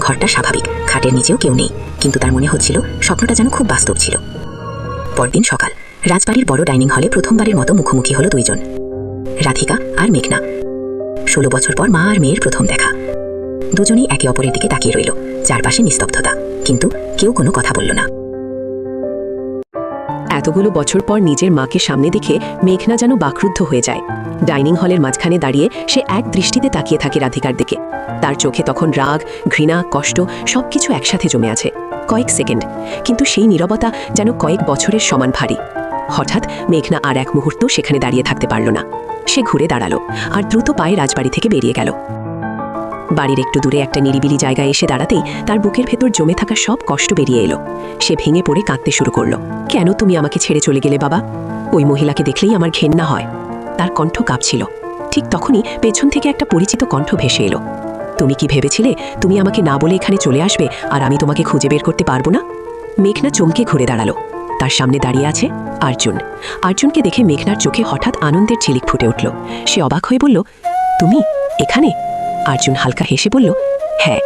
ঘরটা স্বাভাবিক, খাটের নিচেও কেউ নেই, কিন্তু তার মনে হচ্ছিল স্বপ্নটা যেন খুব বাস্তব ছিল। পরদিন সকাল, রাজবাড়ির বড় ডাইনিং হলে প্রথমবারের মতো মুখোমুখি হলো দুইজন, রাধিকা আর মেঘনা। 16 বছর পর মা আর মেয়ের প্রথম দেখা। দুজনেই একে অপরের দিকে তাকিয়ে রইল, চারপাশে নিস্তব্ধতা, কিন্তু কেউ কোনো কথা বলল না। এতগুলো বছর পর নিজের মাকে সামনে দেখে মেঘনা যেন বাকরুদ্ধ হয়ে যায়। ডাইনিং হলের মাঝখানে দাঁড়িয়ে সে এক দৃষ্টিতে তাকিয়ে থাকে রাধিকার দিকে। তার চোখে তখন রাগ, ঘৃণা, কষ্ট সবকিছু একসাথে জমে আছে। কয়েক সেকেন্ড, কিন্তু সেই নীরবতা যেন কয়েক বছরের সমান ভারী। হঠাৎ মেঘনা আর এক মুহূর্ত সেখানে দাঁড়িয়ে থাকতে পারল না। সে ঘুরে দাঁড়ালো আর দ্রুত পায়ে রাজবাড়ি থেকে বেরিয়ে গেল। বাড়ির একটু দূরে একটা নিরিবিলি জায়গায় এসে দাঁড়াতেই তার বুকের ভেতর জমে থাকা সব কষ্ট বেরিয়ে এলো। সে ভেঙে পড়ে কাঁদতে শুরু করলো। কেন তুমি আমাকে ছেড়ে চলে গেলে বাবা? ওই মহিলাকে দেখলেই আমার ঘেন্না হয়। তার কণ্ঠ কাঁপছিল। ঠিক তখনই পেছন থেকে একটা পরিচিত কণ্ঠ ভেসে এলো। তুমি কি ভেবেছিলে তুমি আমাকে না বলে এখানে চলে আসবে আর আমি তোমাকে খুঁজে বের করতে পারবো না? মেঘনা চমকে ঘুরে দাঁড়ালো। তার সামনে দাঁড়িয়ে আছে অর্জুন। অর্জুনকে দেখে মেঘনার চোখে হঠাৎ আনন্দের ঝিলিক ফুটে উঠল। সে অবাক হয়ে বলল, তুমি এখানে? অর্জুন হালকা হেসে বলল, হ্যাঁ,